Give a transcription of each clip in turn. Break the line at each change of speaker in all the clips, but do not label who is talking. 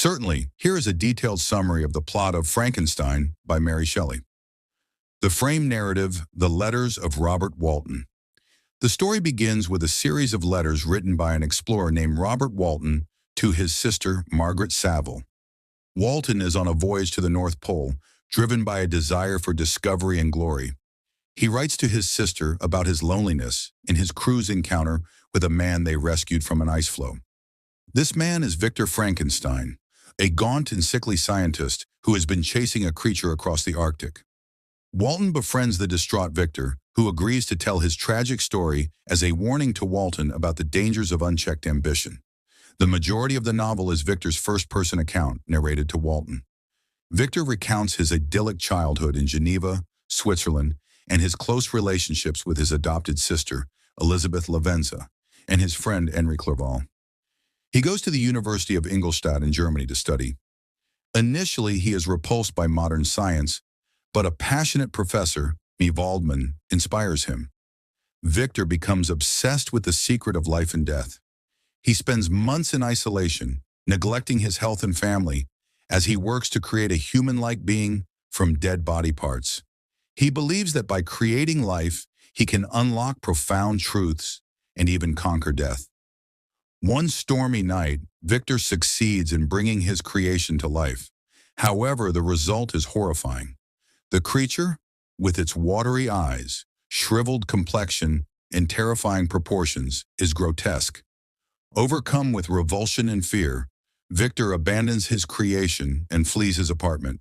Certainly, here is a detailed summary of the plot of Frankenstein by Mary Shelley. The frame narrative, The Letters of Robert Walton. The story begins with a series of letters written by an explorer named Robert Walton to his sister, Margaret Saville. Walton is on a voyage to the North Pole, driven by a desire for discovery and glory. He writes to his sister about his loneliness in his cruise encounter with a man they rescued from an ice floe. This man is Victor Frankenstein, a gaunt and sickly scientist who has been chasing a creature across the Arctic. Walton befriends the distraught Victor, who agrees to tell his tragic story as a warning to Walton about the dangers of unchecked ambition. The majority of the novel is Victor's first-person account, narrated to Walton. Victor recounts his idyllic childhood in Geneva, Switzerland, and his close relationships with his adopted sister, Elizabeth Lavenza, and his friend Henry Clerval. He goes to the University of Ingolstadt in Germany to study. Initially, he is repulsed by modern science, but a passionate professor, Mies Waldman, inspires him. Victor becomes obsessed with the secret of life and death. He spends months in isolation, neglecting his health and family, as he works to create a human-like being from dead body parts. He believes that by creating life, he can unlock profound truths and even conquer death. One stormy night, Victor succeeds in bringing his creation to life. However, the result is horrifying. The creature, with its watery eyes, shriveled complexion, and terrifying proportions, is grotesque. Overcome with revulsion and fear, Victor abandons his creation and flees his apartment.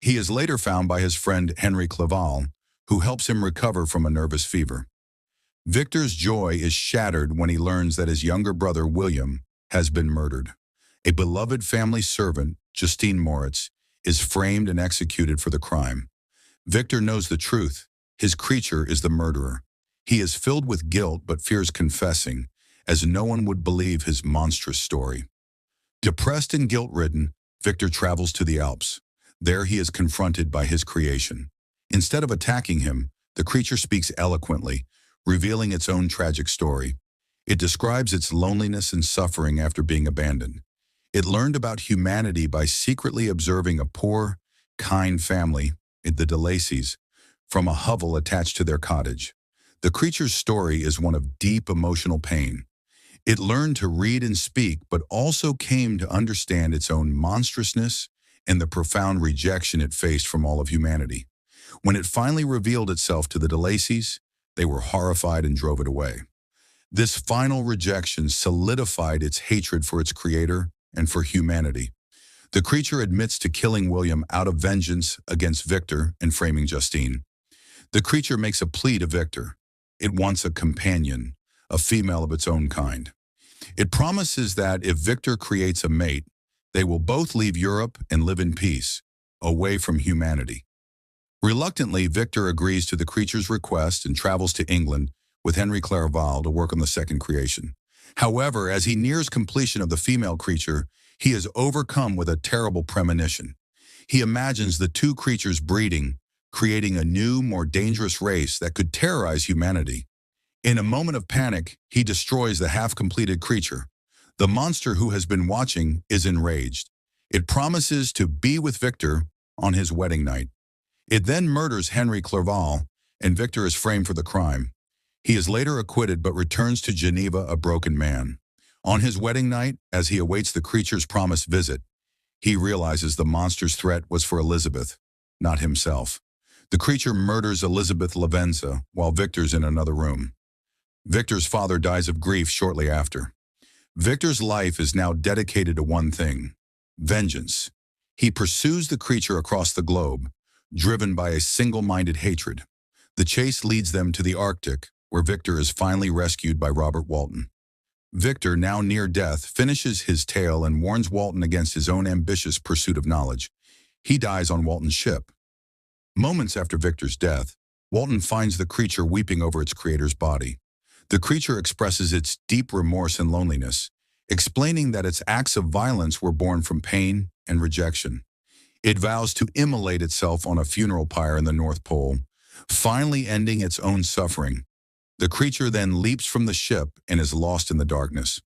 He is later found by his friend Henry Clerval, who helps him recover from a nervous fever. Victor's joy is shattered when he learns that his younger brother, William, has been murdered. A beloved family servant, Justine Moritz, is framed and executed for the crime. Victor knows the truth. His creature is the murderer. He is filled with guilt but fears confessing, as no one would believe his monstrous story. Depressed and guilt-ridden, Victor travels to the Alps. There he is confronted by his creation. Instead of attacking him, the creature speaks eloquently, revealing its own tragic story. It describes its loneliness and suffering after being abandoned. It learned about humanity by secretly observing a poor, kind family, the de Lacys, from a hovel attached to their cottage. The creature's story is one of deep emotional pain. It learned to read and speak, but also came to understand its own monstrousness and the profound rejection it faced from all of humanity. When it finally revealed itself to the de Lacys, they were horrified and drove it away. This final rejection solidified its hatred for its creator and for humanity. The creature admits to killing William out of vengeance against Victor and framing Justine. The creature makes a plea to Victor. It wants a companion, a female of its own kind. It promises that if Victor creates a mate, they will both leave Europe and live in peace, away from humanity. Reluctantly, Victor agrees to the creature's request and travels to England with Henry Clerval to work on the second creation. However, as he nears completion of the female creature, he is overcome with a terrible premonition. He imagines the two creatures breeding, creating a new, more dangerous race that could terrorize humanity. In a moment of panic, he destroys the half-completed creature. The monster who has been watching is enraged. It promises to be with Victor on his wedding night. It then murders Henry Clerval, and Victor is framed for the crime. He is later acquitted but returns to Geneva a broken man. On his wedding night, as he awaits the creature's promised visit, he realizes the monster's threat was for Elizabeth, not himself. The creature murders Elizabeth Lavenza while Victor's in another room. Victor's father dies of grief shortly after. Victor's life is now dedicated to one thing: vengeance. He pursues the creature across the globe, driven by a single-minded hatred. The chase leads them to the Arctic, where Victor is finally rescued by Robert Walton. Victor, now near death, finishes his tale and warns Walton against his own ambitious pursuit of knowledge. He dies on Walton's ship. Moments after Victor's death, Walton finds the creature weeping over its creator's body. The creature expresses its deep remorse and loneliness, explaining that its acts of violence were born from pain and rejection. It vows to immolate itself on a funeral pyre in the North Pole, finally ending its own suffering. The creature then leaps from the ship and is lost in the darkness.